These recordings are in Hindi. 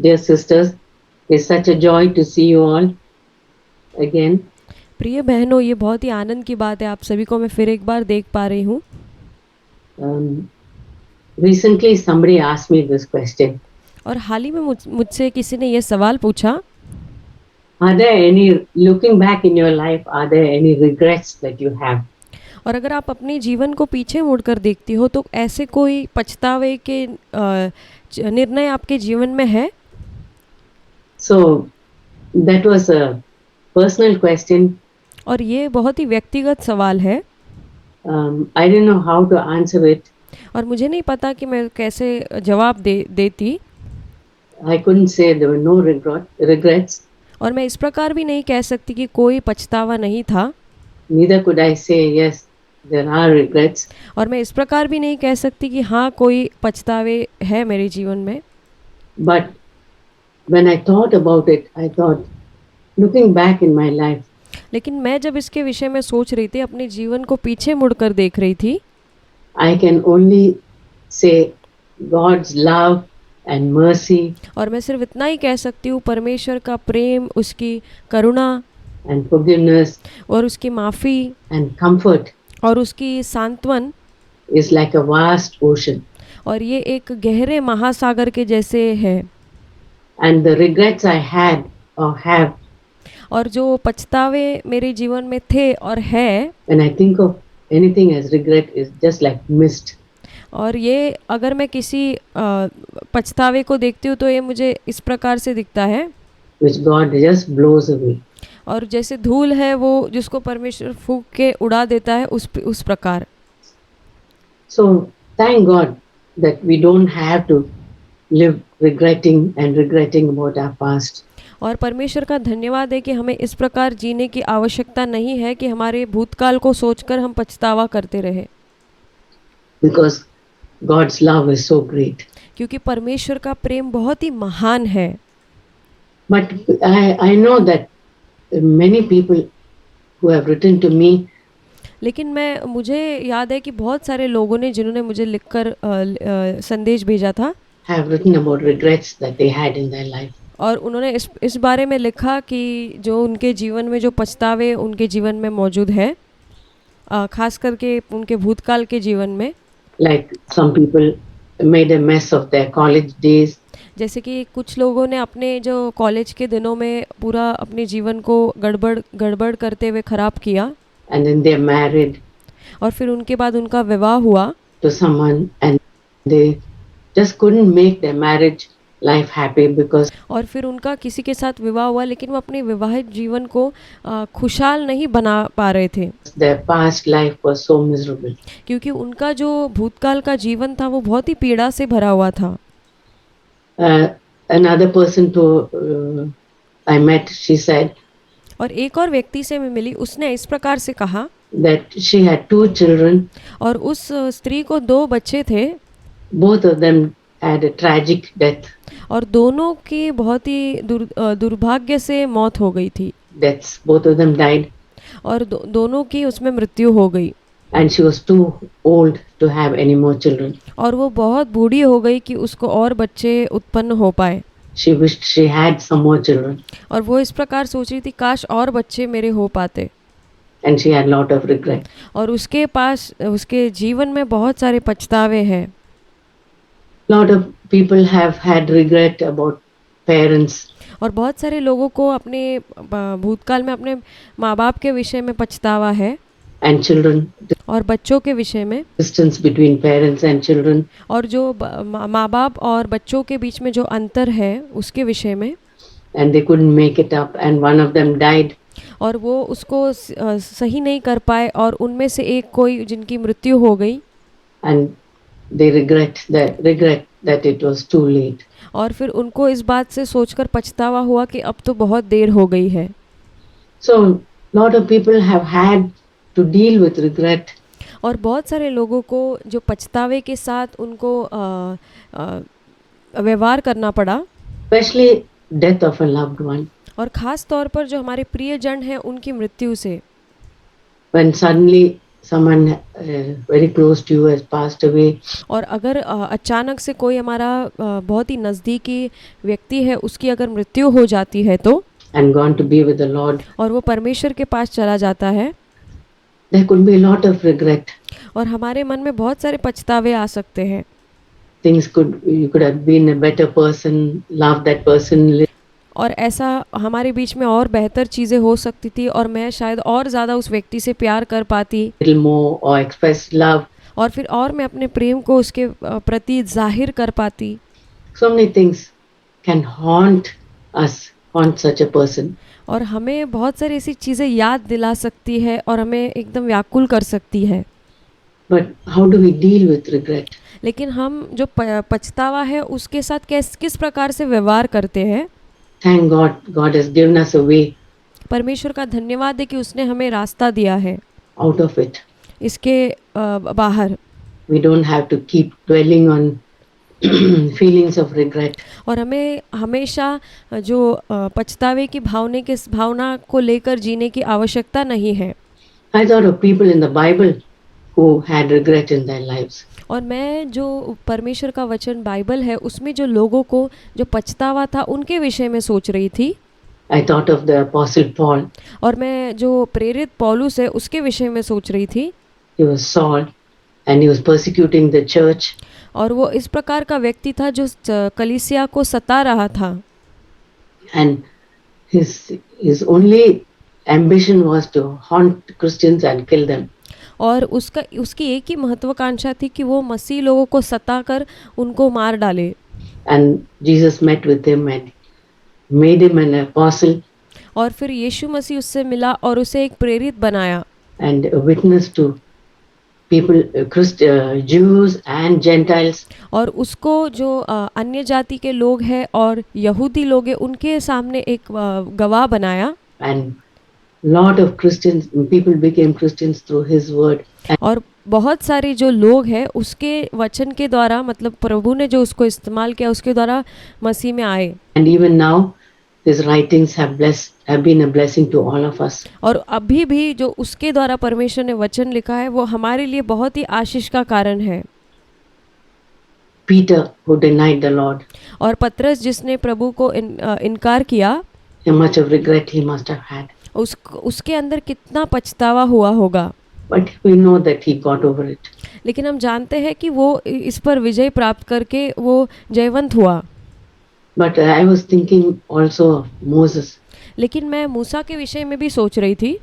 dear sisters. It's such a joy to see you all again. प्रिय बहनों, ये बहुत ही आनंद की बात है, आप सभी को मैं फिर एक बार देख पा रही हूँ। Um, Recently, somebody asked me this question. और हाल ही में मुझसे किसी ने ये सवाल पूछा, Are there any, looking back in your life, are there any regrets that you have? और अगर आप अपने जीवन को पीछे मुड़कर देखती हो तो ऐसे कोई पछतावे के निर्णय आपके जीवन में है? So, that was a personal question. और ये बहुत ही व्यक्तिगत सवाल है। I didn't know how to answer it. और मुझे नहीं पता कि मैं कैसे जवाब देती। I couldn't say there were no regrets. और मैं इस प्रकार भी नहीं कह सकती कि कोई पछतावा नहीं था। Neither could I say yes, there are regrets. और मैं इस प्रकार भी नहीं कह सकती कि हाँ, कोई पछतावे है मेरे जीवन में। But when I thought about it, I thought, looking back in my life, लेकिन मैं जब इसके विषय में सोच रही थी, अपने जीवन को पीछे मुड़कर देख रही थी, I can only say God's love and mercy और मैं सिर्फ इतना ही कह सकती हूँ, परमेश्वर का प्रेम, उसकी करुणा and forgiveness और उसकी माफ़ी and comfort और उसकी सांत्वन is like a vast ocean. और ये एक गहरे महासागर के जैसे है। And the regrets I had or have, और जो पछतावे मेरे जीवन में थे और है, when I think of anything as regret, is just like mist. और ये अगर मैं किसी पछतावे को देखती हूँ तो ये मुझे इस प्रकार से दिखता है, Which God just blows away. और जैसे धूल है वो जिसको परमेश्वर फूंक के उड़ा देता है, उस प्रकार। So thank God that we don't have to live regretting about our past. और परमेश्वर का धन्यवाद है कि हमें इस प्रकार जीने की आवश्यकता नहीं है कि हमारे भूतकाल को सोचकर हम पछतावा करते रहे, Because God's love is so great. क्योंकि परमेश्वर का प्रेम बहुत ही महान है। But I know that many people who have written to me, लेकिन मुझे याद है कि बहुत सारे लोगों ने, जिन्होंने मुझे लिखकर संदेश भेजा था, have written about regrets that they had in their life. और उन्होंने इस बारे में लिखा कि जो उनके जीवन में जो पछतावे उनके जीवन में मौजूद है, खास करके उनके भूतकाल के जीवन में। Like some people made a mess of their college days. जैसे कि कुछ लोगों ने अपने जो कॉलेज के दिनों में पूरा अपने जीवन को गड़बड़ करते हुए ख़राब किया, And then they married और फिर उनके बाद उनका विवाह हुआ to someone and they just couldn't make their marriage life happy because और फिर उनका किसी के साथ विवाह हुआ, लेकिन वो अपने विवाहित जीवन को खुशहाल नहीं बना पा रहे थे, their past life was so miserable. क्योंकि उनका जो भूतकाल का जीवन था वो बहुत ही पीड़ा से भरा हुआ था। Another person I met, she said और एक और व्यक्ति से मैं मिली, उसने इस प्रकार से कहा that she had 2 children. और उस स्त्री को 2 बच्चे थे, Both of them had a tragic death. और दोनों की बहुत ही दुर्भाग्य से मौत हो गई थी, Deaths. Both of them died. और दोनों की उसमें मृत्यु हो गई। And she was too old to have any more children. और वो बहुत बूढ़ी हो गई कि उसको और बच्चे उत्पन्न हो पाए। She wished she had some more children. और वो इस प्रकार सोच रही थी, काश और बच्चे मेरे हो पाते। And she had lot of regret. और उसके पास, उसके जीवन में बहुत सारे पछतावे हैं। Lot of people have had regret about parents. और बहुत सारे लोगों को अपने भूतकाल में अपने माँ बाप के विषय में पछतावा है, And children. और बच्चों के विषय में, Distance between parents and children. और जो माँ बाप और बच्चों के बीच में जो अंतर है उसके विषय में। And they couldn't make it up and one of them died. और वो उसको सही नहीं कर पाए, और उनमें से एक कोई जिनकी मृत्यु हो गई, And they regret that it was too late. और फिर उनको इस बात से सोचकर पछतावा हुआ कि अब तो बहुत देर हो गई है। So lot of people have had to deal with regret. और बहुत सारे लोगों को जो पछतावे के साथ उनको व्यवहार करना पड़ा, Especially death of a loved one. और ख़ास तौर पर जो हमारे प्रियजन हैं उनकी मृत्यु से। When suddenly someone very close to you has passed away, और अगर अचानक से कोई हमारा बहुत ही नज़दीकी व्यक्ति है उसकी अगर मृत्यु हो जाती है तो, and gone to be with the Lord, और वो परमेश्वर के पास चला जाता है, there could be a lot of regret. और हमारे मन में बहुत सारे पछतावे आ सकते हैं. You could have been a better person, loved that person और ऐसा हमारे बीच में और बेहतर चीज़ें हो सकती थी और मैं शायद और ज़्यादा उस व्यक्ति से प्यार कर पाती, little more, or express love. और फिर और मैं अपने प्रेम को उसके प्रति जाहिर कर पाती. So many things can haunt such a person. और हमें बहुत सारी ऐसी चीज़ें याद दिला सकती है और हमें एकदम व्याकुल कर सकती है. But how do we deal with regret? लेकिन हम जो पछतावा है उसके साथ किस प्रकार से व्यवहार करते हैं. Thank God, God has given us a way परमेश्वर का धन्यवाद है कि उसने हमें रास्ता दिया है out of it. इसके बाहर. We don't have to keep dwelling on feelings of regret. और हमें हमेशा जो पछतावे की भावना को लेकर जीने की आवश्यकता नहीं है. I thought of people in the Bible who had regret in their lives. और मैं जो परमेश्वर का वचन बाइबल है उसमें जो लोगों को जो पछतावा था उनके विषय में सोच रही थी. I thought of the Apostle Paul. और मैं जो प्रेरित पौलुस है उसके विषय में सोच रही थी. He was Saul and he was persecuting the church. और वो इस प्रकार का व्यक्ति था जो कलीसिया को सता रहा था. And his only ambition was to haunt Christians and kill them. और उसकी एक ही महत्वाकांक्षा थी कि वो मसीह लोगों को सताकर उनको मार डाले. And Jesus met with him and made him an apostle. और फिर यीशु मसीह उससे मिला और उसे एक प्रेरित बनाया. And a witness to people, Jews and Gentiles. और उसको जो अन्य जाति के लोग हैं और यहूदी लोग हैं उनके सामने एक गवाह बनाया. And lot of Christians, people became Christians through his word. और बहुत सारे जो लोग हैं उसके वचन के द्वारा, मतलब प्रभु ने जो उसको इस्तेमाल किया उसके द्वारा मसीह में आए. And even now his writings have been a blessing to all of us. और अभी भी जो उसके द्वारा परमेश्वर ने वचन लिखा है वो हमारे लिए बहुत ही आशीष का कारण है. Peter, who denied the Lord, और पतरस जिसने प्रभु को इनकार किया, how much of regret he must have had. उसके अंदर कितना पछतावा हुआ होगा. But we know that he got over it. लेकिन हम जानते हैं कि वो इस पर विजय प्राप्त करके वो जयवंत हुआ. But I was thinking also of Moses. लेकिन मैं मूसा के विषय में भी सोच रही थी.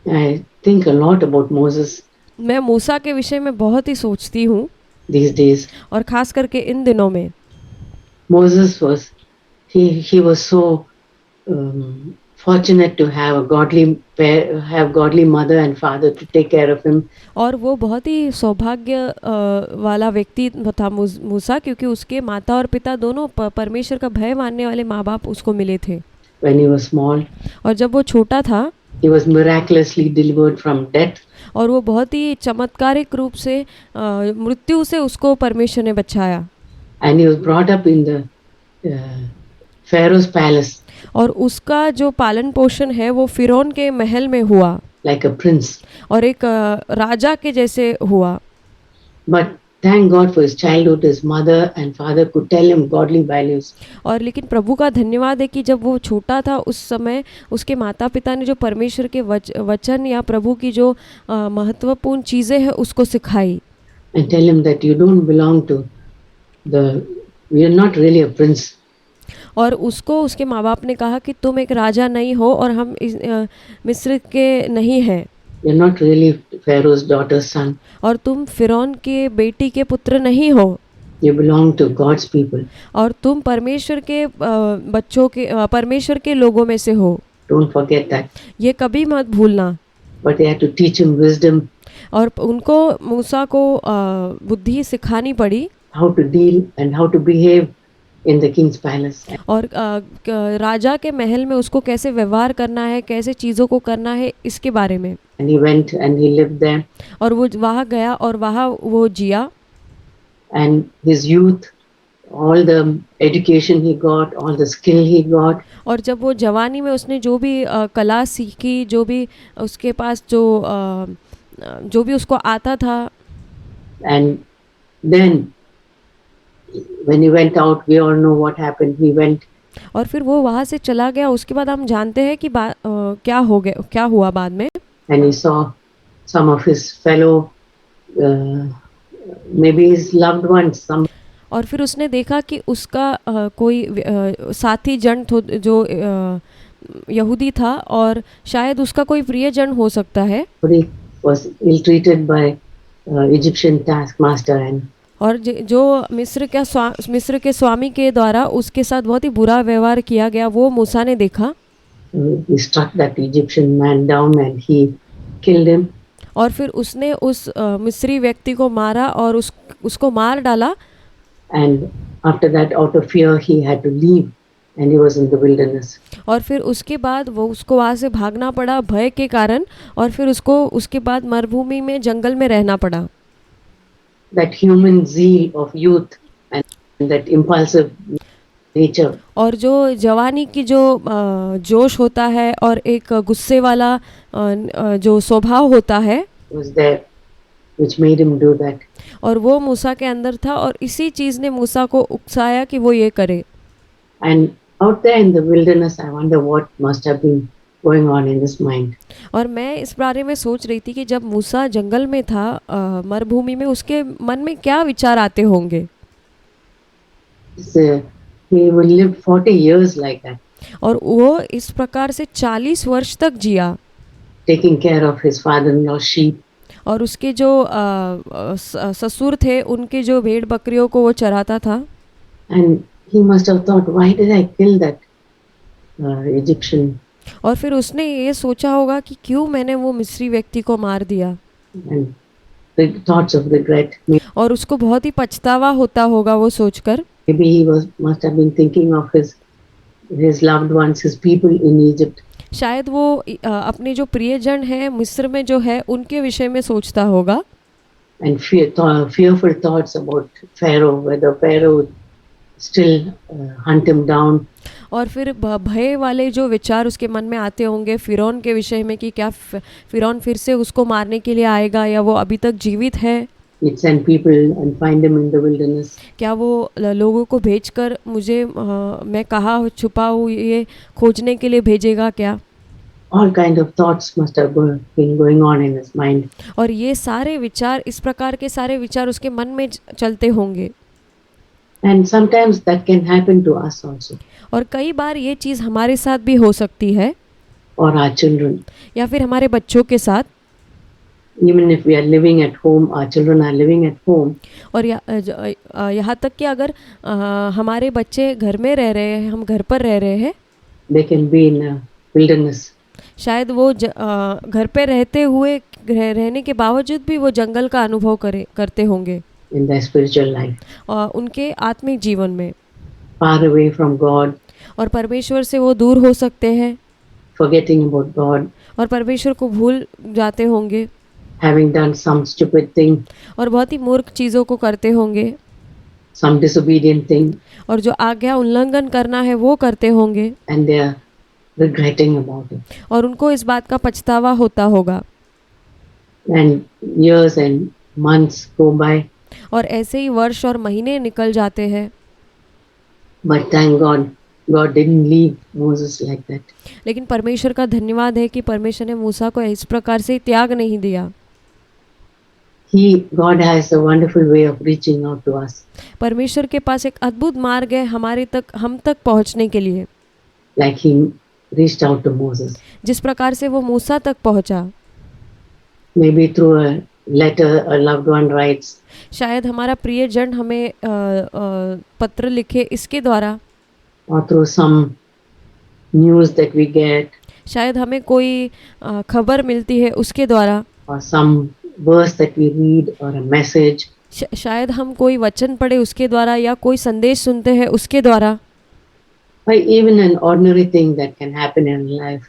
I think a lot about Moses. मैं मूसा के विषय में बहुत ही सोचती हूँ These days. और खास करके इन दिनों में. Moses was was so fortunate to have godly mother and father to take care of him. और वो बहुत ही सौभाग्य वाला व्यक्ति था मूसा, क्योंकि उसके माता और पिता दोनों परमेश्वर का भय मानने वाले माँ बाप उसको मिले थे. When he was small. और जब वो छोटा था, he was miraculously delivered from death. और वो बहुत ही चमत्कारिक रूप से मृत्यु से उसको परमेश्वर ने बचाया. And he was brought up in the Pharaoh's palace. और उसका जो पालन पोषण है वो फिरौन के महल में हुआ. Like a prince. और एक राजा के जैसे हुआ. But thank God for his childhood, his mother and father could tell him godly values. और लेकिन प्रभु का धन्यवाद है कि जब वो छोटा था उस समय उसके माता पिता ने जो परमेश्वर के वचन या प्रभु की जो महत्वपूर्ण चीज़ें हैं उसको सिखाई. And tell him that you don't belong to we are not really a prince. और उसको उसके माँ बाप ने कहा कि तुम एक राजा नहीं हो और हम मिस्र के नहीं हैं. You're not really Pharaoh's daughter's son. और तुम फिरौन के बेटी के पुत्र नहीं हो. You belong to God's people. और तुम परमेश्वर के बच्चों के परमेश्वर के लोगों में से हो. Don't forget that. ये कभी मत भूलना. But they had to teach him wisdom. और उनको मूसा को बुद्धि सिखानी पड़ी. How to deal and how to behave in the king's palace. और राजा के महल में उसको कैसे व्यवहार करना है, कैसे चीज़ों को करना है, इसके बारे में. And he went and he lived there. और वो वहाँ गया और वहाँ वो जिया. And his youth, all the education he got, all the skill he got. और जब वो जवानी में उसने जो भी कला सीखी, जो भी उसके पास जो जो भी उसको आता था। And then when he went out, we all know what happened. He went और फिर वो वहाँ से चला गया। उसके बाद हम जानते हैं कि क्या हो गया, क्या हुआ बाद में। and he saw some of his fellow, uh, maybe his loved ones, some और फिर उसने देखा कि उसका कोई साथी जन जो यहूदी था, और शायद उसका कोई प्रियजन हो सकता है। somebody was ill-treated by Egyptian taskmaster, and और जो मिस्र के स्वामी के द्वारा उसके साथ बहुत ही बुरा व्यवहार किया गया, वो मूसा ने देखा। he struck that Egyptian man down and he killed him. और फिर उसने उस मिस्री व्यक्ति को मारा और उसको मार डाला। And after that, out of fear, he had to leave, and he was in the wilderness. और फिर उसके बाद वो उसको वहाँ से भागना पड़ा भय के कारण, और फिर उसको उसके बाद मरुभूमि में जंगल में रहना पड़ा। That human zeal of youth and that impulsive nature और जो जवानी की जो जोश होता है और एक गुस्से वाला जो स्वभाव होता है, was there, which made him do that. और वो मूसा के अंदर था, और इसी चीज़ ने मूसा को उकसाया कि वो ये करे। And out there in the wilderness, I wonder what must have been going on in his mind. और मैं इस बारे में सोच रही थी कि जब मूसा जंगल में था, मरुभूमि में, उसके मन में क्या विचार आते होंगे। He will live 40 years like that, और वो इस प्रकार से 40 वर्ष तक जिया, taking care of his father-in-law's sheep. और उसके जो ससुर थे, उनके जो भेड़ बकरियों को वो चराता था। And he must have thought, why did I kill that Egyptian? और फिर उसने ये सोचा होगा कि क्यों मैंने वो मिस्री व्यक्ति को मार दिया, And the thoughts of regret. और उसको बहुत ही पछतावा होता होगा वो सोचकर। Maybe he must have been thinking of his loved ones, his people in Egypt. शायद वो अपने जो प्रियजन है मिस्र में जो है, उनके विषय में सोचता होगा। And fearful thoughts about Pharaoh, whether Pharaoh would still hunt him down. और फिर भय वाले जो विचार उसके मन में आते होंगे फ़िरौन के विषय में, कि क्या फ़िरौन फिर से उसको मारने के लिए आएगा, या वो अभी तक जीवित है। He'd send people and find him in the wilderness. क्या वो लोगों को भेजकर मुझे मैं कहाँ छुपा हूँ ये खोजने के लिए भेजेगा क्या। All kind of thoughts must have been going on in his mind. और ये सारे विचार, इस प्रकार के सारे विचार उसके मन में चलते होंगे। And sometimes that can happen to us also, और कई बार ये चीज़ हमारे साथ भी हो सकती है, or our children. या फिर हमारे बच्चों के साथ। Even if we are living at home, our children are living at home. और यहाँ तक कि अगर हमारे बच्चे घर में रह रहे हैं, हम घर पर रह रहे हैं, They can be in a wilderness. शायद वो घर पे रहते हुए, रहने के बावजूद भी वो जंगल का अनुभव करते होंगे In their spiritual life, उनके आत्मिक जीवन में। far away from God, और परमेश्वर से वो दूर हो सकते हैं, forgetting about God, और परमेश्वर को भूल जाते होंगे, having done some stupid thing, और बहुत ही मूर्ख चीज़ों को करते होंगे, some disobedient thing, और जो आज्ञा उल्लंघन करना है वो करते होंगे, and they are regretting about it. और उनको इस बात का पछतावा होता होगा। And years and months go by, और ऐसे ही वर्ष और महीने निकल जाते हैं। but thank God, God didn't leave Moses like that. लेकिन परमेश्वर का धन्यवाद है कि परमेश्वर ने मूसा को इस प्रकार से त्याग नहीं दिया। God has a wonderful way of reaching out to us. परमेश्वर के पास एक अद्भुत मार्ग है हम तक पहुंचने के लिए। Like he reached out to Moses. जिस प्रकार से वो मूसा तक पहुंचा। Maybe through a letter a loved one writes. शायद हमारा प्रियजन हमें पत्र लिखे इसके द्वारा। Or through some news that we get. शायद हमें कोई खबर मिलती है उसके द्वारा। Or some verse that we read or a message. शायद हम कोई वचन पढ़े उसके द्वारा, या कोई संदेश सुनते हैं उसके द्वारा। Or even an ordinary thing that can happen in life.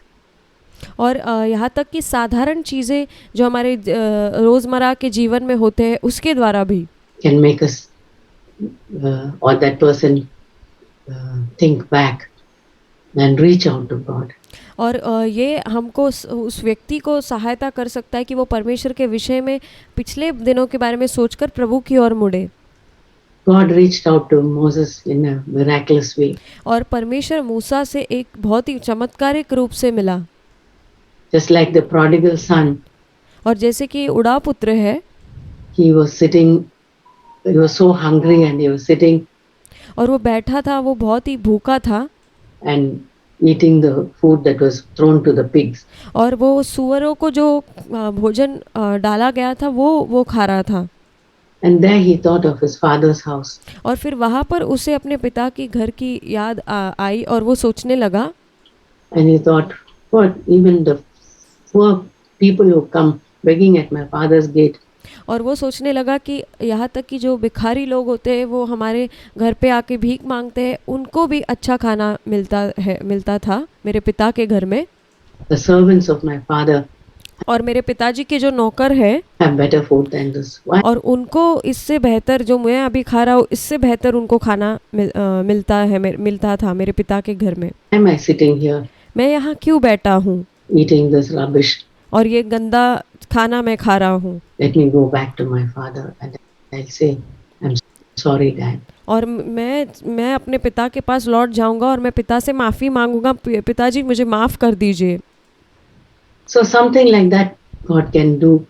और यहाँ तक कि साधारण चीज़ें जो हमारे रोज़मर्रा के जीवन में होते हैं उसके द्वारा भी can make us or that person think back and reach out to God. और ये हमको उस व्यक्ति को सहायता कर सकता है कि वो परमेश्वर के विषय में पिछले दिनों के बारे में सोचकर प्रभु की ओर मुड़े। God reached out to Moses in a miraculous way. और परमेश्वर मूसा से एक बहुत ही चमत्कारिक रूप से मिला। Just like the prodigal son, और जैसे कि उड़ा पुत्र है, he was so hungry and he was sitting और वो बैठा था, वो बहुत ही भूखा था and eating the food that was thrown to the pigs. और वो सूअरों को जो भोजन डाला गया था वो खा रहा था। And there he thought of his father's house. और फिर वहाँ पर उसे अपने पिता की घर की याद आई और वो सोचने लगा। And he thought, what, even the poor people who come begging at my father's gate, और वो सोचने लगा कि यहाँ तक कि जो भिखारी लोग होते हैं वो हमारे घर पे आके भीख मांगते हैं, उनको भी अच्छा खाना मिलता था मेरे पिता के घर में। the servants of my father और मेरे पिताजी के जो नौकर है have better food than this. Why और उनको इससे बेहतर जो मैं अभी खा रहा हूँ इससे बेहतर उनको खाना मिलता था मेरे पिता के घर में। am I sitting here मैं यहाँ क्यों बैठा हूँ eating this rubbish? और ये गंदा खाना मैं खा रहा हूँ। Let me go back to my father and I'll say, I'm sorry, Dad. और मैं अपने पिता के पास लौट जाऊंगा और मैं पिता से माफ़ी मांगूंगा, पिताजी मुझे माफ़ कर दीजिए। So something like that God can do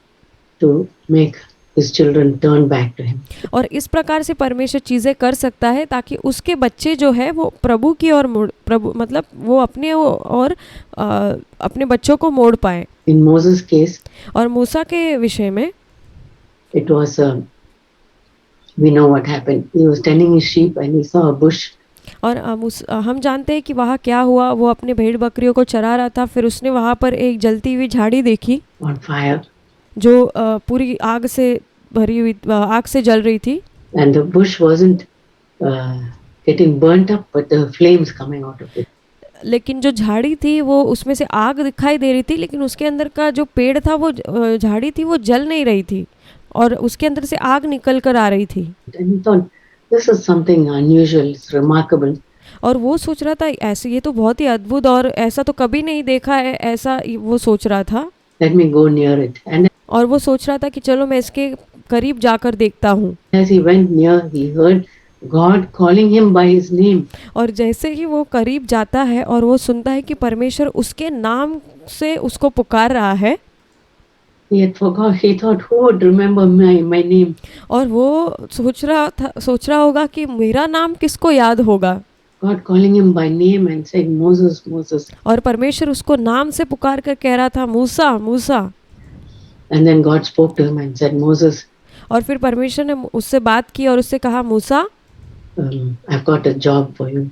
to make his children turn back to him. और इस प्रकार से परमेश्वर चीज़ें कर सकता है ताकि उसके बच्चे जो है वो प्रभु की ओर प्रभु मतलब वो अपने और अपने बच्चों को मोड़ पाए। In Moses' case, और मूसा के विषय में it was we know what happened. He was tending his sheep and he saw a bush. और हम जानते हैं कि वहाँ क्या हुआ। वो अपने भेड़ बकरियों को चरा रहा था, फिर उसने वहाँ पर एक जलती हुई झाड़ी देखी On fire. जो पूरी आग से भरी हुई आग से जल रही थी। And the bush wasn't getting burnt up, but the flames coming out of it. लेकिन जो झाड़ी थी वो उसमें से आग दिखाई दे रही थी, लेकिन उसके अंदर का जो पेड़ था वो झाड़ी थी वो जल नहीं रही थी और उसके अंदर से आग निकल कर आ रही थी। And he thought, this is something unusual, it's remarkable. और वो सोच रहा था ऐसे ये तो बहुत ही अद्भुत और ऐसा तो कभी नहीं देखा है, ऐसा वो सोच रहा था। Let me go near it. And और वो सोच रहा था कि चलो मैं इसके करीब जाकर देखता हूँ। as he went near, he heard God calling him by his name. और जैसे ही वो करीब जाता है और वो सुनता है कि परमेश्वर उसके नाम से उसको पुकार रहा है। He had forgot. He thought, who would remember my name? और वो सोच रहा होगा कि मेरा नाम किसको याद होगा। God calling him by name and saying, Moses, Moses. और परमेश्वर उसको नाम से पुकार कर कह रहा था, मूसा मूसा। And then God spoke to him and said, Moses, और फिर परमेश्वर ने उससे बात की और उससे कहा, मूसा I've got a job for you.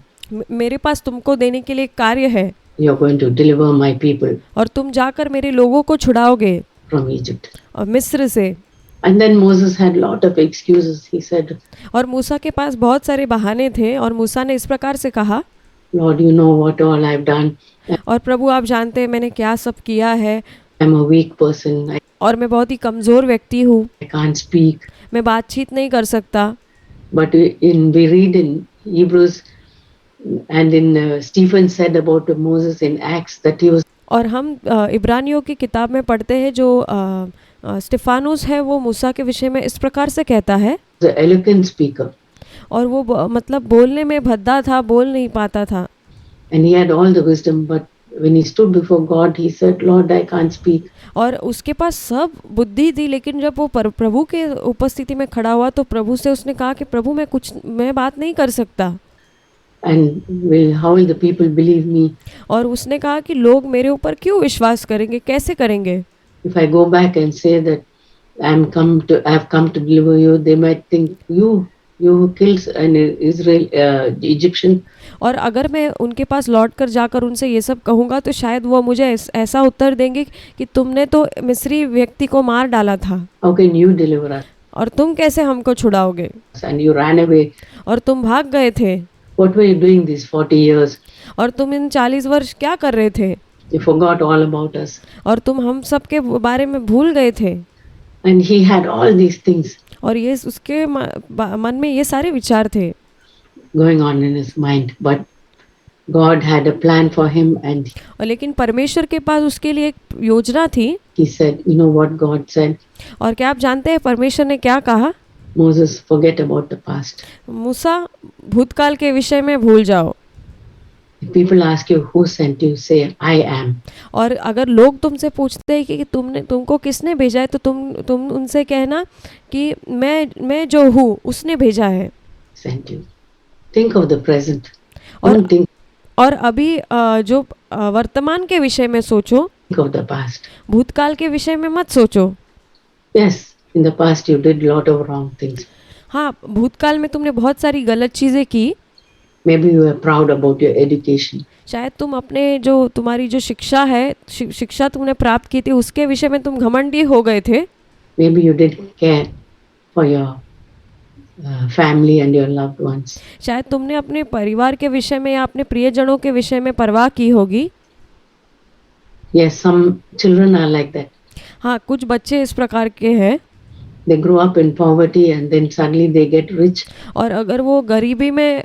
मेरे पास तुमको देने के लिए एक कार्य है। You're going to deliver my people और तुम जाकर मेरे लोगों को छुड़ाओगे from Egypt. और मिस्र से। And then Moses had lot of excuses. He said, और मूसा के पास बहुत सारे बहाने थे और मूसा ने इस प्रकार से कहा, Lord, you know what all I've done. और प्रभु आप जानते हैं मैंने क्या सब किया है। I'm a weak person. और मैं बहुत ही कमज़ोर व्यक्ति हूँ, I can't speak. मैं बातचीत नहीं कर सकता। But we read in Hebrews and in Stephen said about Moses in Acts that he was और हम इब्रानियों की किताब में पढ़ते हैं जो स्टेफानुस है वो मूसा के विषय में इस प्रकार से कहता है। the eloquent speaker. और वो मतलब बोलने में भद्दा था, बोल नहीं पाता था। And he had all the wisdom, but when he stood before God, he said, Lord, I can't speak. और उसके पास सब बुद्धि थी, लेकिन जब वो प्रभु के उपस्थिति में खड़ा हुआ तो प्रभु से उसने कहा कि प्रभु मैं बात नहीं कर सकता। And how will the people believe me? और उसने कहा कि लोग मेरे ऊपर क्यों विश्वास करेंगे, कैसे करेंगे? If I go back and say that I've come to deliver you, they might think you killed an Egyptian. और अगर मैं उनके पास लौट कर जाकर उनसे ये सब कहूँगा तो शायद वो मुझे ऐसा उत्तर देंगे कि तुमने तो मिस्री व्यक्ति को मार डाला था। How can you deliver us? और तुम कैसे हमको छुड़ाओगे? And you ran away. और तुम भाग गए थे। What were you doing these 40 years? और तुम इन 40 वर्ष क्या कर रहे थे? You forgot all about us. और तुम हम सब के बारे में भूल गए थे। And he had all these things और ये उसके मन में ये सारे विचार थे going on in his mind, but God had a plan for him, and और लेकिन परमेश्वर के पास उसके लिए एक योजना थी। he said, you know what God said? और क्या आप जानते हैं परमेश्वर ने क्या कहा? Moses, forget about the past. मूसा, भूतकाल के विषय में भूल जाओ। If people ask you who sent you, say, I am. और अगर लोग तुमसे पूछते हैं कि तुमको किसने भेजा है, तो तुम उनसे कहना कि मैं जो हूँ उसने भेजा है। Sent you. Think of the present. और Don't think अभी जो वर्तमान के विषय में सोचो, of the past. भूतकाल के विषय में मत सोचो। Yes, in the past you did lot of wrong things. हाँ, भूतकाल में तुमने बहुत सारी गलत चीज़ें की। Maybe you were proud about your education. शायद तुम अपने तुम्हारी जो शिक्षा है, शिक्षा तुमने प्राप्त की थी, उसके विषय में तुम घमंडी हो गए थे। Maybe you didn't care for your family and your loved ones. शायद तुमने अपने परिवार के विषय में या अपने प्रियजनों के विषय में परवाह की होगी। Yes, some children are like that. हाँ, कुछ बच्चे इस प्रकार के हैं। They grow up in poverty and then suddenly they get rich. और अगर वो गरीबी में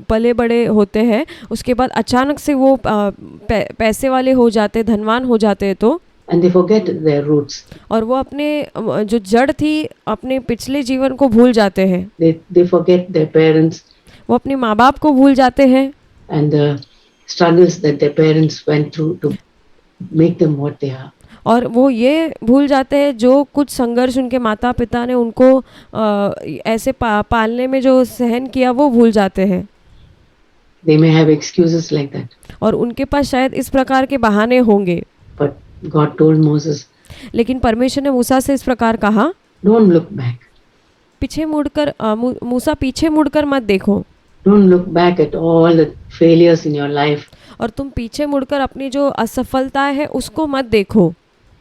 पले बड़े होते हैं, उसके बाद अचानक से वो पैसे वाले हो जाते, धनवान हो जाते, तो And they forget their roots. और वो अपने जो जड़ थी, अपने पिछले जीवन को भूल जाते हैं। They forget their parents वो अपने माँ बाप को भूल जाते हैं and the struggles that their parents went through to make them what they are. और वो ये भूल जाते हैं जो कुछ संघर्ष उनके माता पिता ने उनको ऐसे पालने में जो सहन किया, वो भूल जाते हैं। They may have excuses like that. और उनके पास शायद इस प्रकार के बहाने होंगे। But God told Moses, लेकिन परमेश्वर ने मूसा से इस प्रकार कहा, don't look back. पीछे मुड़कर मूसा, पीछे मुड़कर मत देखो। Don't look back at all the failures in your life, और तुम पीछे मुड़कर अपनी जो असफलताएं है उसको मत देखो।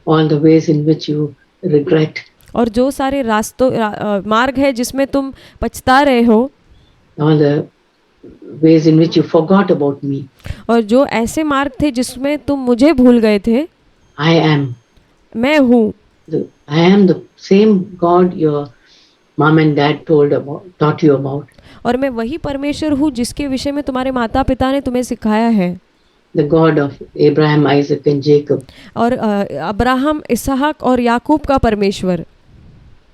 all the ways in which you regret, और जो सारे मार्ग है जिसमें तुम पछता रहे हो, all the ways in which you forgot about me. और जो ऐसे मार्ग थे जिसमें तुम मुझे भूल गए थे। I am. मैं हूँ। I am the same God your mom and dad taught you about. और मैं वही परमेश्वर हूँ जिसके विषय में तुम्हारे माता पिता ने तुम्हें सिखाया है। The God of Abraham, Isaac and Jacob. और अब्राहम, इसहाक और याकूब का परमेश्वर।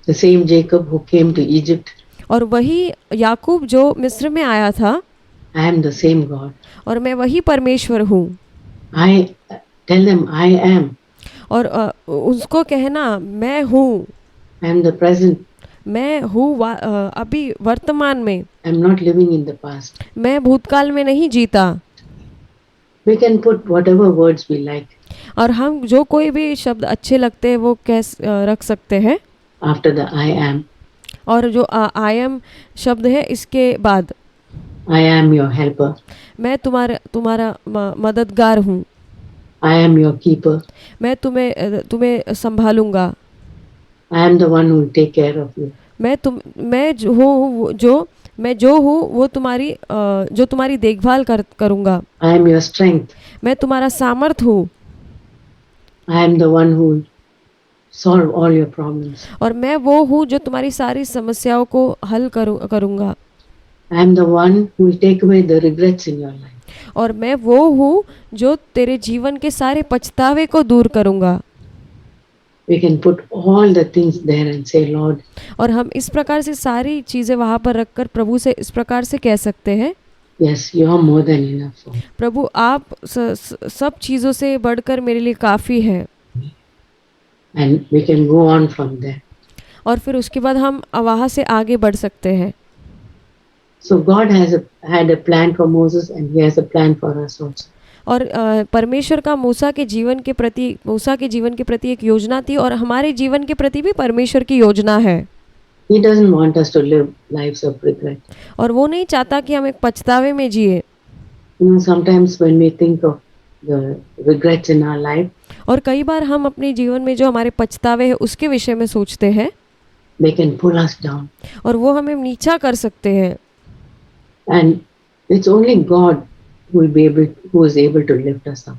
The same Jacob who came to Egypt. और वही याकूब जो मिस्र में आया था। I am the same God. और मैं वही परमेश्वर हूँ। I tell them I am. और उसको कहना मैं हूँ। I am the present. मैं हूँ अभी वर्तमान में। I am not living in the past. मैं भूतकाल में नहीं जीता। We can put whatever words we like. और हम जो कोई भी शब्द अच्छे लगते हैं वो रख सकते हैं After the I am. और जो आई एम शब्द है इसके बाद, I am your helper. मैं तुम्हारा मददगार हूँ। I am your keeper. मैं तुम्हें संभालूंगा। I am the one who will take care of you. मैं जो हूँ वो तुम्हारी देखभाल करूँगा। I am your strength. मैं तुम्हारा सामर्थ हूँ। I am the one who will solve all your problems. और मैं वो हूँ जो तुम्हारी सारी समस्याओं को हल करूँगा। I am the one who will take away the regrets in your life. और मैं वो हूँ जो तेरे जीवन के सारे पछतावे को दूर करूँगा। We can put all the things there and say, Lord. और हम इस प्रकार से सारी चीज़ें वहाँ पर रखकर प्रभु से इस प्रकार से कह सकते हैं, Yes, you are more than enough for me. प्रभु आप सब चीज़ों से बढ़कर मेरे लिए काफ़ी है। And we can go on from there. और फिर उसके बाद हम वहाँ से आगे बढ़ सकते हैं। So God had a plan for Moses and he has a plan for us also. और परमेश्वर का मूसा के जीवन के प्रति एक योजना थी और हमारे जीवन के प्रति भी परमेश्वर की योजना है। He doesn't want us to live lives of regret. और वो नहीं चाहता कि हम एक पछतावे में जिए। You know, sometimes when we think of the regrets in our life, और कई बार हम अपने जीवन में जो हमारे पछतावे हैं उसके विषय में सोचते हैं, they can pull us down. और वो हमें नीचा कर सकते हैं। And it's only God who is able to lift us up.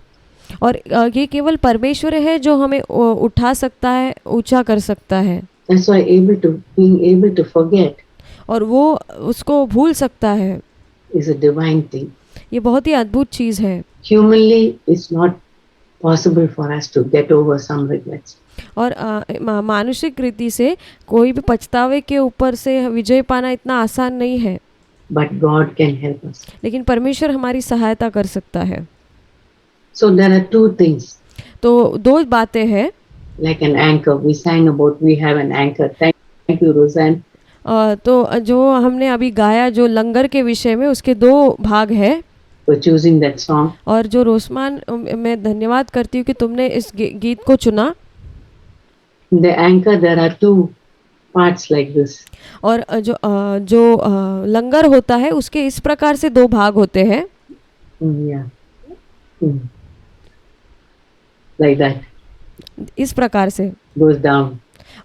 और ये केवल परमेश्वर है जो हमें उठा सकता है, ऊंचा कर सकता है। That's why being able to forget और वो उसको भूल सकता है is a divine thing. ये बहुत ही अद्भुत चीज़ है। Humanly, it's not possible for us to get over some regrets. और मानुषिक रीति से कोई भी पछतावे के ऊपर से विजय पाना इतना आसान नहीं है, But God can help us. लेकिन परमेश्वर हमारी सहायता कर सकता है। So there are two things, तो दो बातें हैं, like an anchor. We sang about we have an anchor. Thank you, Roseanne. तो जो हमने अभी गाया जो लंगर के विषय में, उसके दो भाग है। For choosing that song. और जो रोसमान, मैं धन्यवाद करती हूँ कि तुमने इस गीत को चुना। In the anchor, there are two parts like this. और जो लंगर होता है उसके इस प्रकार से दो भाग होते हैं। Yeah. Like that. इस प्रकार से Goes down.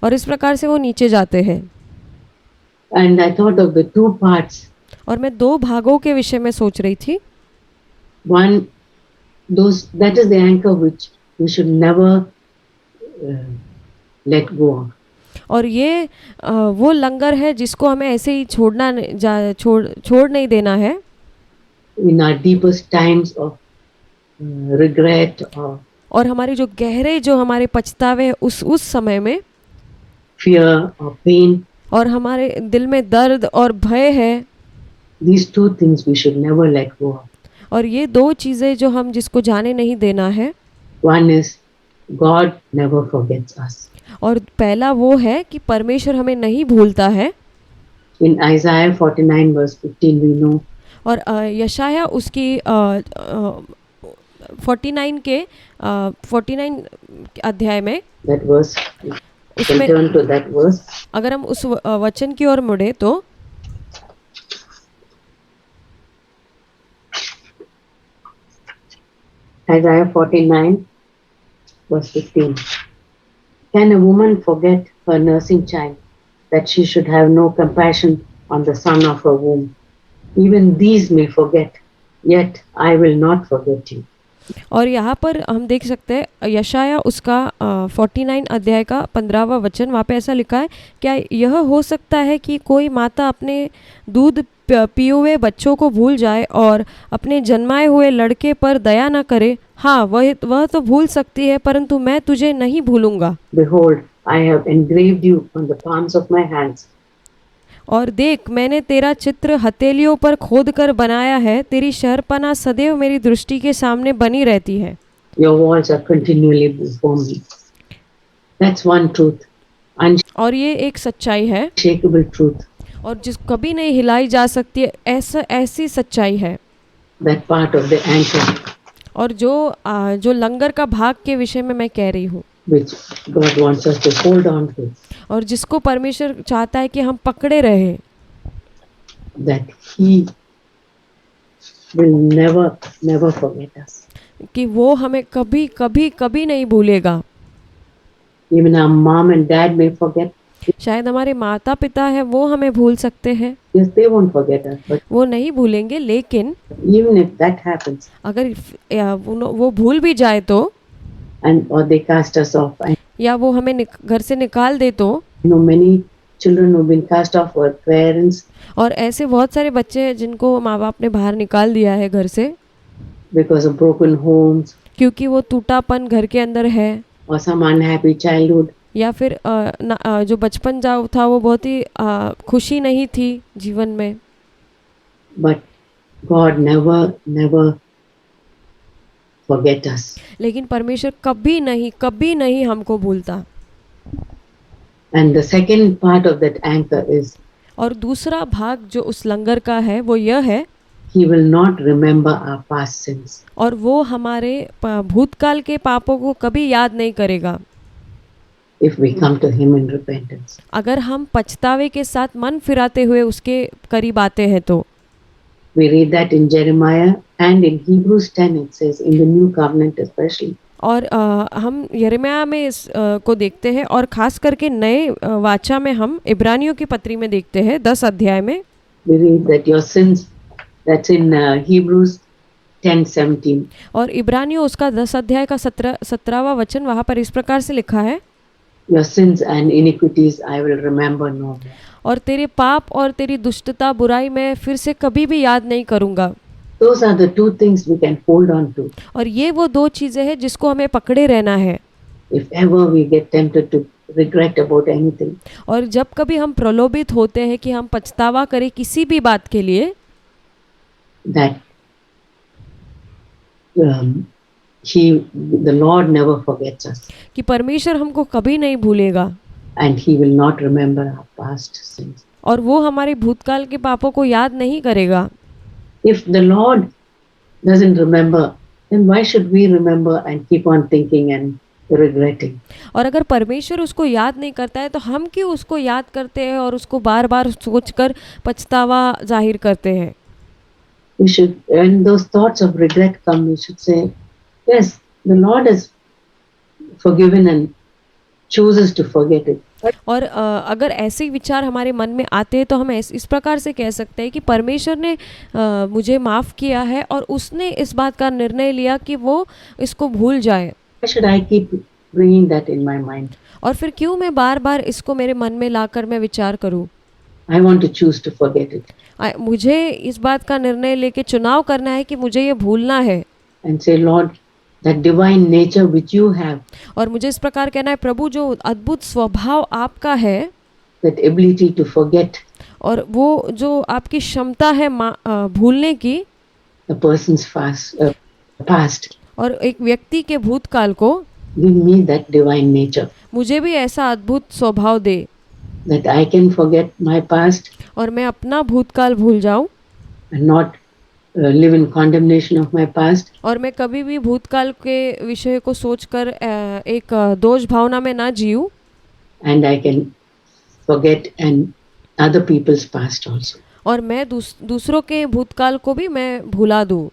और इस प्रकार से वो नीचे जाते हैं। And I thought of the two parts. और मैं दो भागों के विषय में सोच रही थी। One, that is the anchor which we should never let go of. और ये वो लंगर है जिसको हमें ऐसे ही छोड़ नहीं देना है। In our deepest times of regret और हमारे जो गहरे जो हमारे पछतावे उस समय में, fear or pain, और हमारे दिल में दर्द और भय है, these two things we should never let go of. और ये दो चीज़ें जो हम जिसको जाने नहीं देना है। One is God never forgets us. और पहला वो है कि परमेश्वर हमें नहीं भूलता है। In Isaiah 49 verse 15 we know. और यशाया उसकी 49 अध्याय में, That verse, उसमें turn to that verse. अगर हम उस वचन की ओर मुड़े तो Isaiah 49 verse 15. Can a woman forget her nursing child, that she should have no compassion on the son of her womb? Even these may forget, yet I will not forget you. और यहाँ पर हम देख सकते हैं यशाया उसका 49 अध्याय का 15वां वचन, वहाँ पे ऐसा लिखा है, क्या यह हो सकता है कि कोई माता अपने दूध पिए हुए बच्चों को भूल जाए और अपने जन्माए हुए लड़के पर दया न करे? हाँ, वह तो भूल सकती है, परंतु मैं तुझे नहीं भूलूंगा। Behold, I have engraved you on the palms of my hands. और देख, मैंने तेरा चित्र हथेलियों पर खोद कर बनाया है, तेरी शहरपनाह सदैव मेरी दृष्टि के सामने बनी रहती है। Your walls are continually before me. That's one truth. और ये एक सच्चाई है, Unshakable truth. और जिस कभी नहीं हिलाई जा सकती है, ऐसी सच्चाई है। That part of the anchor. और जो लंगर का भाग के विषय में मैं कह रही हूँ, which God wants us to hold on to. और जिसको परमेश्वर चाहता है कि हम पकड़े रहे। That He will never forget us. कि वो हमें कभी कभी कभी नहीं भूलेगा। Even our mom and dad may forget. शायद हमारे माता पिता है वो हमें भूल सकते हैं, Yes, they won't forget us. But वो नहीं भूलेंगे, लेकिन even if that happens, अगर वो भूल भी जाए तो, or they cast us off. या वो हमें घर से निकाल दे तो, many children who've been cast off by parents. और ऐसे बहुत सारे बच्चे हैं जिनको माँ बाप ने बाहर निकाल दिया है घर से, Because of broken homes. क्योंकि वो टूटापन घर के अंदर है, Or some unhappy childhood. या फिर जो बचपन जाओ था वो बहुत ही खुशी नहीं थी जीवन में। But God never forget us. लेकिन परमेश्वर कभी नहीं हमको भूलता। And the second part of that anchor is, और दूसरा भाग जो उस लंगर का है वो यह है, He will not remember our past sins. और वो हमारे भूतकाल के पापों को कभी याद नहीं करेगा, if we come to Him in repentance. अगर हम पछतावे के साथ मन फिराते हुए उसके करीब आते हैं तो। We read that in Jeremiah and in Hebrews 10 it says, in the new covenant especially. और हम यिर्मयाह में इस को देखते हैं, और खास करके नए वाचा में हम इब्रानियों की पत्री में देखते हैं 10 अध्याय में। We read that your sins, that's in Hebrews 10:17. और इब्रानियों उसका 10 अध्याय का 17वां वचन, वहाँ पर इस प्रकार से लिखा है, Your sins and iniquities I will remember no more. और तेरे पाप और तेरी दुष्टता बुराई मैं फिर से कभी भी याद नहीं करूँगा। Those are the two things we can hold on to और ये वो दो चीज़ें हैं जिसको हमें पकड़े रहना है। if ever we get tempted to regret about anything. और जब कभी हम प्रलोभित होते हैं कि हम पछतावा करें किसी भी बात के लिए, That the Lord never forgets us, कि परमेश्वर हमको कभी नहीं भूलेगा and He will not remember our past sins. और वो हमारे भूतकाल के पापों को याद नहीं करेगा। If the Lord doesn't remember, then why should we remember and keep on thinking and regretting? और अगर परमेश्वर उसको याद नहीं करता है तो हम क्यों उसको याद करते हैं और उसको बार बार सोचकर पछतावा जाहिर करते हैं। We should, when those thoughts of regret come, we should say, yes, the Lord has forgiven and chooses to forget it. और अगर ऐसे विचार हमारे मन में आते हैं तो हम इस प्रकार से कह सकते हैं कि परमेश्वर ने मुझे माफ़ किया है और उसने इस बात का निर्णय लिया कि वो इसको भूल जाए। Why should I keep bringing that in my mind? और फिर क्यों मैं बार बार इसको मेरे मन में लाकर मैं विचार करूं। I want to choose to forget it मुझे इस बात का निर्णय लेके चुनाव करना है कि मुझे ये भूलना है। and say, Lord, that divine nature which you have, और मुझे इस प्रकार कहना है, प्रभु जो अद्भुत स्वभाव आपका है, that ability to forget और वो जो आपकी क्षमता है भूलने की, a person's past, और एक व्यक्ति के भूतकाल को, give me that divine nature, मुझे भी ऐसा अद्भुत स्वभाव दे that I can forget my past और मैं अपना भूतकाल भूल जाऊं and not live in condemnation of my past, और मैं कभी भी भूतकाल के विषय को सोचकर एक दोष भावना में ना जीऊं, and I can forget and other people's past also. और मैं दूसरों के भूतकाल को भी मैं भुला दूं।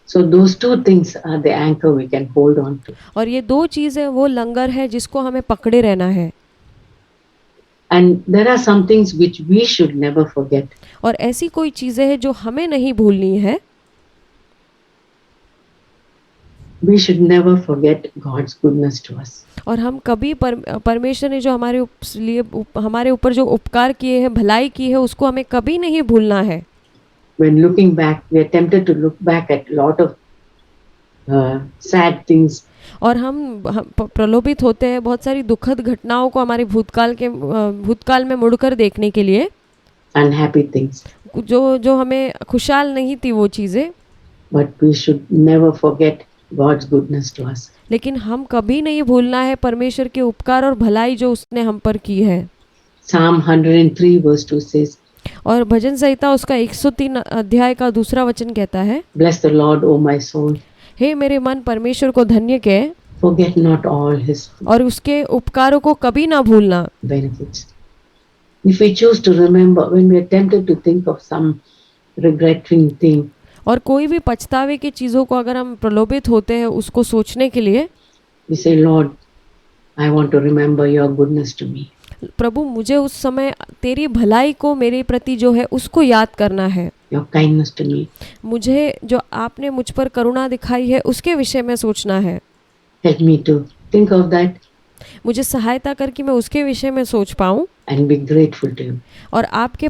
So those two things are the anchor we can hold on to. और ये दो चीज़ें वो लंगर है जिसको हमें पकड़े रहना है। And there are some things which we should never forget. और ऐसी कोई चीज़ें हैं जो हमें नहीं भूलनी है। We should never forget God's goodness to us. और हम कभी परमेश्वर ने जो हमारे ऊपर जो उपकार किए हैं, भलाई की है, उसको हमें कभी नहीं भूलना है। When looking back, we are tempted to look back at a lot of sad things. और हम प्रलोभित होते हैं बहुत सारी दुखद घटनाओं को हमारे भूतकाल में मुड़कर देखने के लिए, Unhappy things. जो हमें खुशहाल नहीं थी वो चीज़ें। But we should never forget God's goodness to us. लेकिन हम कभी नहीं भूलना है परमेश्वर के उपकार और भलाई जो उसने हम पर की है। Psalm 103 verse 2 says, और भजन संहिता उसका 103 अध्याय का दूसरा वचन कहता है, Bless the Lord, O my soul. हे मेरे मन परमेश्वर को धन्य कह, Forget not all his और उसके उपकारों को कभी ना भूलना। benefits. If we choose to remember, when we are tempted to think of some regretting thing, और कोई भी पछतावे की चीज़ों को अगर हम प्रलोभित होते हैं उसको सोचने के लिए, we say, Lord, I want to remember your goodness to me. प्रभु मुझे उस समय तेरी भलाई को मेरे प्रति जो है उसको याद करना है। Your kindness to me. मुझे जो आपने मुझ पर करुणा दिखाई है उसके विषय में सोचना है। Help me to think of that मुझे सहायता करके मैं उसके विषय में सोच पाऊँ and be grateful to you. और आपके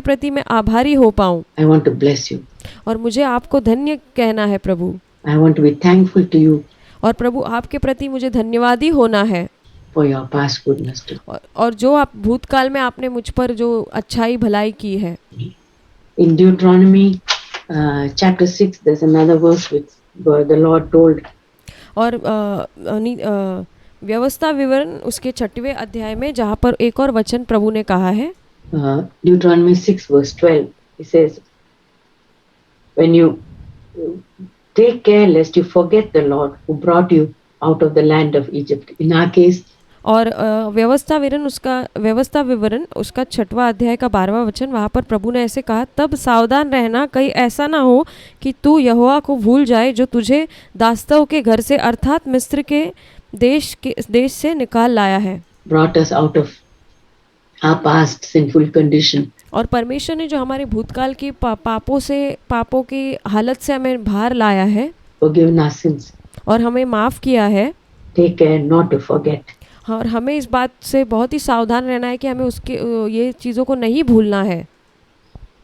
प्रति मैं आभारी हो पाऊँ। I want to bless you. और मुझे आपको धन्य कहना है प्रभु। I want to be thankful to you और प्रभु आपके प्रति मुझे धन्यवादी होना है for your past goodness to और जो आप भूतकाल में आपने मुझ पर जो अच्छाई भलाई की है। me. In Deuteronomy chapter 6, there's another verse where the Lord told, और व्यवस्था विवरण उसके 6वें अध्याय में जहाँ पर एक और वचन प्रभु ने कहा है, Deuteronomy 6 verse 12, he says, when you take care lest you forget the Lord who brought you out of the land of Egypt. In our case, और व्यवस्था विवरण उसका 6वां अध्याय का 12वां वचन, वहाँ पर प्रभु ने ऐसे कहा, तब सावधान रहना कहीं ऐसा ना हो कि तू यहोवा को भूल जाए जो तुझे दास्तों के घर से अर्थात मिस्र के देश से निकाल लाया है। brought us out of our past sinful condition. और परमेश्वर ने जो हमारे भूतकाल की पापों की हालत से हमें बाहर लाया है, Forgiven our sins. और हमें माफ़ किया है। Take care not to forget. और हमें इस बात से बहुत ही सावधान रहना है कि हमें ये चीज़ों को नहीं भूलना है।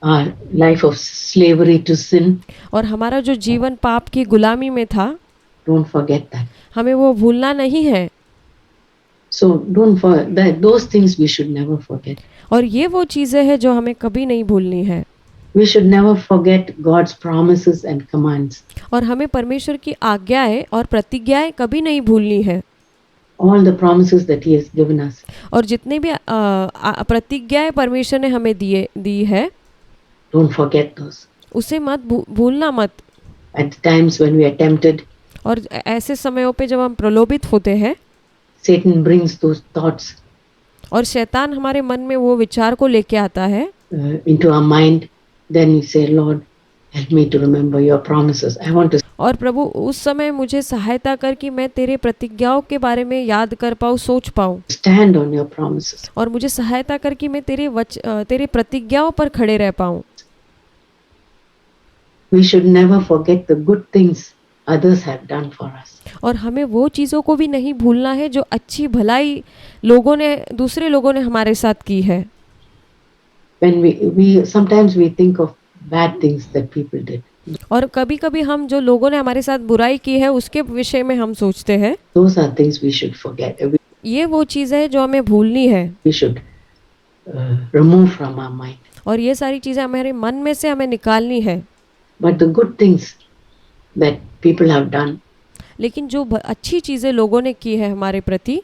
our life of slavery to sin. और हमारा जो जीवन पाप की गुलामी में था, Don't forget that. हमें वो भूलना नहीं है। So don't forget those things we should never forget. और ये वो चीज़ें हैं जो हमें कभी नहीं भूलनी है। We should never forget God's promises and commands. और हमें परमेश्वर की आज्ञाएं और प्रतिज्ञाएं कभी नहीं भूलनी है। All the promises that He has given us. और जितने भी प्रतिज्ञाएं परमेश्वर ने हमें दी है, Don't forget those. उसे मत भूलना मत। At the times when we are tempted, और ऐसे समयों पे जब हम प्रलोभित होते हैं, Satan brings those thoughts और शैतान हमारे मन में वो विचार को लेके आता है into our mind. Then we say, Lord, help me to remember your promises. I want to और प्रभु उस समय मुझे सहायता कर कि मैं तेरे प्रतिज्ञाओं के बारे में याद कर पाऊँ, सोच पाऊँ। stand on your promises. और मुझे सहायता कर कि मैं तेरे प्रतिज्ञाओं पर खड़े रह पाऊँ। We should never forget the good things others have done for us. और हमें वो चीज़ों को भी नहीं भूलना है जो अच्छी भलाई दूसरे लोगों ने हमारे साथ की है। When we sometimes we think of bad things that people did. और कभी-कभी हम जो लोगों ने हमारे साथ बुराई की है उसके विषय में हम सोचते हैं। Those are things we should forget. ये वो चीज़ है जो हमें भूलनी है। We should remove from our mind. और ये सारी चीज़ें हमारे मन में से हमें निकालनी है। But the good things that people have done, लेकिन जो अच्छी चीज़ें लोगों ने की है हमारे प्रति,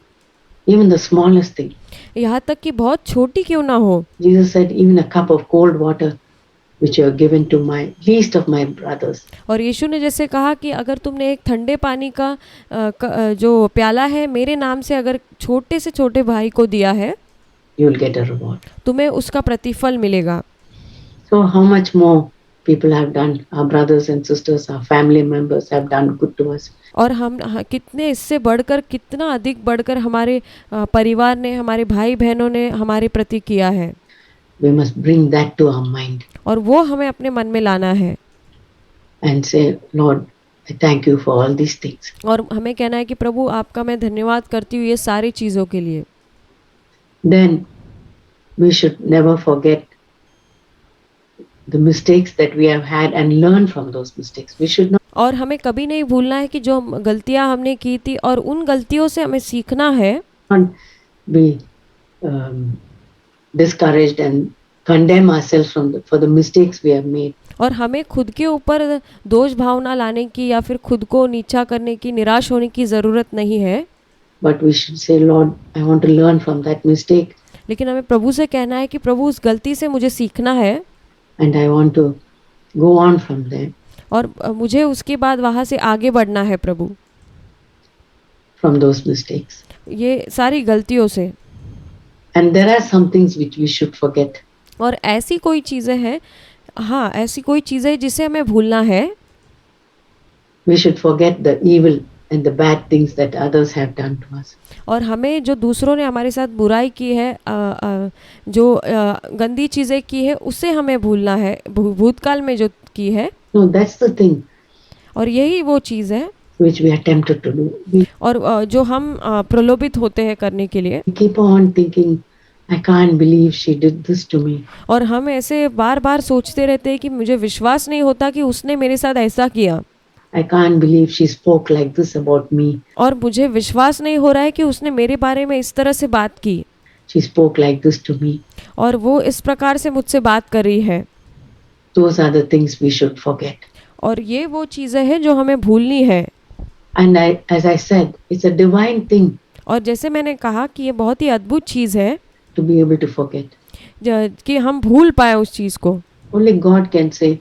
even the smallest thing. यहाँ तक कि बहुत छोटी क्यों ना हो, Jesus said, even a cup of cold water which you have given to my least of my brothers. और यीशु ने जैसे कहा कि अगर तुमने एक ठंडे पानी का जो प्याला है मेरे नाम से अगर छोटे से छोटे भाई को दिया है, You will get a reward. तुम्हें उसका प्रतिफल मिलेगा। So how much more people have done, our brothers and sisters, our family members have done good to us. और हम कितने इससे बढ़कर, कितना अधिक बढ़कर हमारे परिवार ने, हमारे भाई बहनों ने हमारे प्रति किया है। We must bring that to our mind. और वो हमें अपने मन में लाना है। And say, Lord, I thank you for all these things. और हमें कहना है कि प्रभु आपका मैं धन्यवाद करती हूँ ये सारी चीज़ों के लिए। Then we should never forget the mistakes that we have had and learn from those mistakes. We should not. और हमें कभी नहीं भूलना है कि जो गलतियाँ हमने की थी और उन गलतियों से हमें सीखना है। Be discouraged and condemn ourselves for the mistakes we have made. और हमें खुद के ऊपर दोष भावना लाने की या फिर खुद को नीचा करने की, निराश होने की ज़रूरत नहीं है। But we should say, Lord, I want to learn from that mistake. लेकिन हमें प्रभु से कहना है कि प्रभु उस गलती से मुझे सीखना है। And I want to go on from there. और मुझे उसके बाद वहाँ से आगे बढ़ना है प्रभु। From those mistakes. ये सारी गलतियों से। And there are some things which we should forget. और ऐसी कोई चीज़ें हैं, हाँ ऐसी कोई चीज़ें जिसे हमें भूलना है। We should forget the evil and the bad things that others have done to us. और हमें जो दूसरों ने हमारे साथ बुराई की है, जो गंदी चीज़ें की है, उसे हमें भूलना है, भूतकाल में जो की है। No, that's the thing. और यही वो चीज़ है which we are tempted to do. और जो हम प्रलोभित होते हैं करने के लिए। We keep on thinking, I can't believe she did this to me. और हम ऐसे बार बार सोचते रहते हैं कि मुझे विश्वास नहीं होता कि उसने मेरे साथ ऐसा किया। I can't believe she spoke like this about me. और मुझे विश्वास नहीं हो रहा है कि उसने मेरे बारे में इस तरह से बात की। She spoke like this to me. और वो इस प्रकार से मुझसे बात कर रही है। Those are the things we should forget. और ये वो चीज़ें हैं जो हमें भूलनी है। And as I said, it's a divine thing. और जैसे मैंने कहा कि ये बहुत ही अद्भुत चीज़ है to be able to forget. कि हम भूल पाए उस चीज़ को। Only God can say,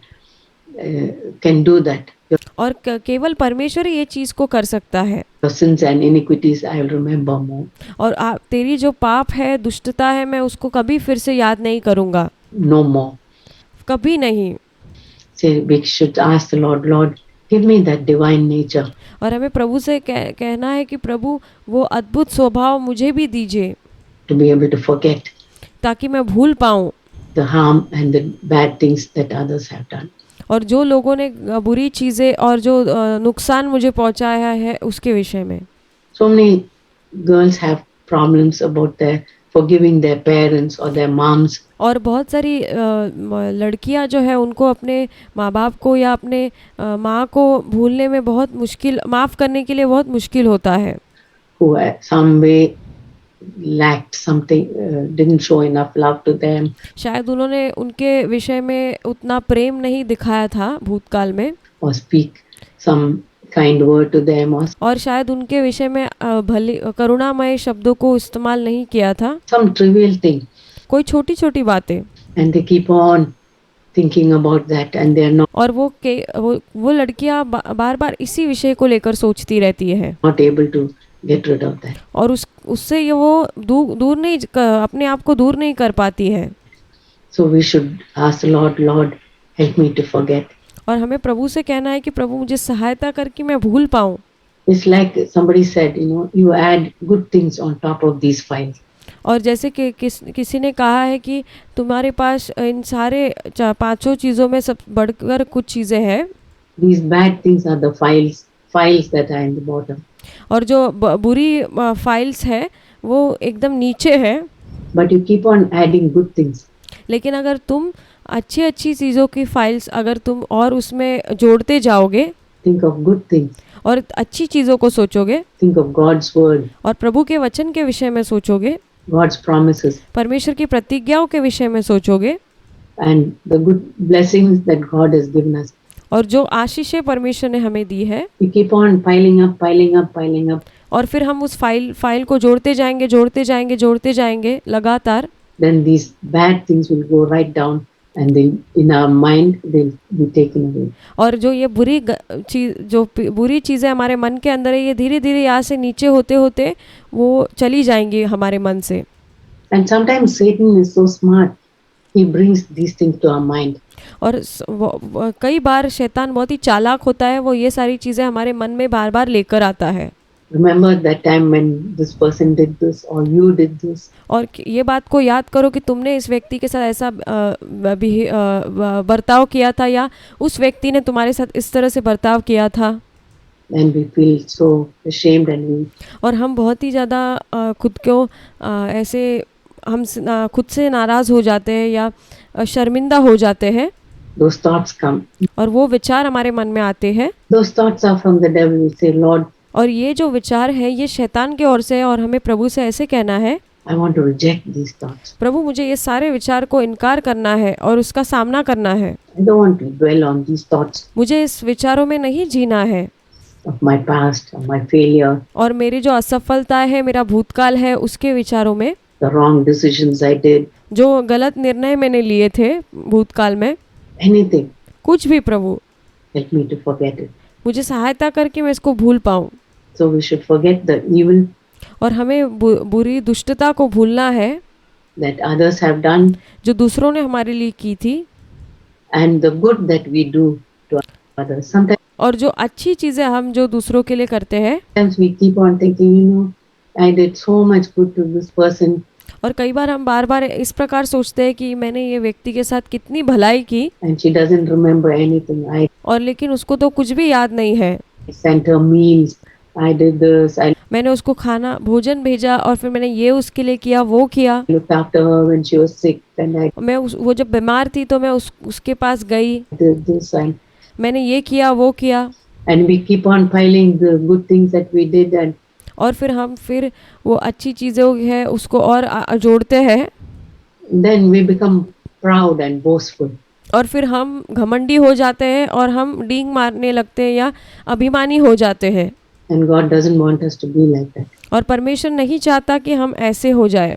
can do that. और केवल परमेश्वर ये चीज़ को कर सकता है। Your sins and iniquities I will remember more. और तेरी जो पाप है, दुष्टता है, मैं उसको कभी फिर से याद नहीं करूँगा। No more. कभी नहीं। Say we should ask the Lord, Lord, give me that divine nature. और हमें प्रभु से कहना है कि प्रभु वो अद्भुत स्वभाव मुझे भी दीजिए। To be able to forget. ताकि मैं भूल पाऊँ the harm and the bad things that others have done. और जो लोगों ने बुरी चीज़ें और जो नुकसान मुझे पहुंचाया है उसके विषय में। So many girls have problems about their forgiving their parents or their moms. और बहुत सारी लड़कियां जो है उनको अपने माँ बाप को या अपने माँ को भूलने में बहुत मुश्किल, माफ़ करने के लिए बहुत मुश्किल होता है, Who some way lacked something, didn't show enough love to them, शायद उन्होंने उनके विषय में उतना प्रेम नहीं दिखाया था भूतकाल में, or speak some kind word to them, or और शायद उनके विषय में भली करुणामय शब्दों को इस्तेमाल नहीं किया था, some trivial thing, कोई छोटी छोटी बातें, and they keep on thinking about that, and they are और वो लड़कियां बार बार इसी विषय को लेकर सोचती रहती है, not able to get rid of that. और उससे ये वो दूर नहीं अपने आप को दूर नहीं कर पाती है. So we should ask the Lord, Lord, help me to forget. और हमें प्रभु से कहना है कि प्रभु मुझे सहायता कर कि मैं भूल पाऊँ. It's like somebody said, you add good things on top of these files. और जैसे कि किसी ने कहा है कि तुम्हारे पास इन सारे 5 चीज़ों में सब बढ़कर कुछ चीज़ें हैं. These bad things are the files that are in the bottom. और जो बुरी फाइल्स है वो एकदम नीचे है. But you keep on adding good things. लेकिन अगर तुम अच्छी चीज़ों की फाइल्स अगर तुम और उसमें जोड़ते जाओगे, Think of good things. और अच्छी चीज़ों को सोचोगे, Think of God's word, और प्रभु के वचन के विषय में सोचोगे, God's promises, परमेश्वर की प्रतिज्ञाओं के विषय में सोचोगे, and the good blessings that God has given us. और जो आशीषें परमेश्वर ने हमें दी है, We keep on piling up. और फिर हम उस फाइल को जोड़ते जाएंगे लगातार. Then these bad things will go right down, and in our mind they'll be taken away. और जो ये बुरी चीज़ें हमारे मन के अंदर है, ये धीरे धीरे यहाँ से नीचे होते होते वो चली जाएंगी हमारे मन से. And sometimes Satan is so smart, he brings these things to our mind. और कई बार शैतान बहुत ही चालाक होता है, वो ये सारी चीज़ें हमारे मन में बार बार लेकर आता है. Remember that time when this person did this or you did this. और ये बात को याद करो कि तुमने इस व्यक्ति के साथ ऐसा बर्ताव किया था, या उस व्यक्ति ने तुम्हारे साथ इस तरह से बर्ताव किया था. And we feel so ashamed, and और हम बहुत ही ज़्यादा खुद को ऐसे हम खुद से नाराज़ हो जाते हैं या शर्मिंदा हो जाते हैं. those thoughts come. और वो विचार हमारे मन में आते हैं. Those thoughts are from the devil. We say, Lord, और ये जो विचार है ये शैतान की ओर से है, और हमें प्रभु से ऐसे कहना है, I want to reject these thoughts. प्रभु मुझे ये सारे विचार को इनकार करना है और उसका सामना करना है. I don't want to dwell on these thoughts मुझे इस विचारों में नहीं जीना है, of my past, of my failure, और मेरी जो असफलता है, मेरा भूतकाल है, उसके विचारों में, the wrong decisions I did, जो गलत निर्णय मैंने लिए थे भूतकाल में, anything. कुछ भी प्रभु Help me to forget it. मुझे सहायता करके मैं इसको भूल पाऊँ. So we should forget the evil और हमें बुरी दुष्टता को भूलना है that others have done, जो दूसरों ने हमारे लिए की थी, and the good that we do to others. और जो अच्छी चीज़ें हम जो दूसरों के लिए करते हैं. Sometimes we keep on thinking, I did so much good to this person. और कई बार हम बार बार इस प्रकार सोचते हैं कि मैंने ये व्यक्ति के साथ कितनी भलाई की, And she doesn't remember anything. I और लेकिन उसको तो कुछ भी याद नहीं है. sent her meals. I did this. I मैंने उसको भोजन भेजा, और फिर मैंने ये उसके लिए किया, वो किया. looked after her when she was sick, and I वो जब बीमार थी तो मैं उसके पास गई, did this. And मैंने ये किया, वो किया. we keep on piling the good things that we did, and और फिर हम वो अच्छी चीज़ें है उसको और जोड़ते हैं. then we become proud and boastful. और फिर हम घमंडी हो जाते हैं, और हम डींग मारने लगते हैं या अभिमानी हो जाते हैं. And God doesn't want us to be like that. और परमेश्वर नहीं चाहता कि हम ऐसे हो जाए.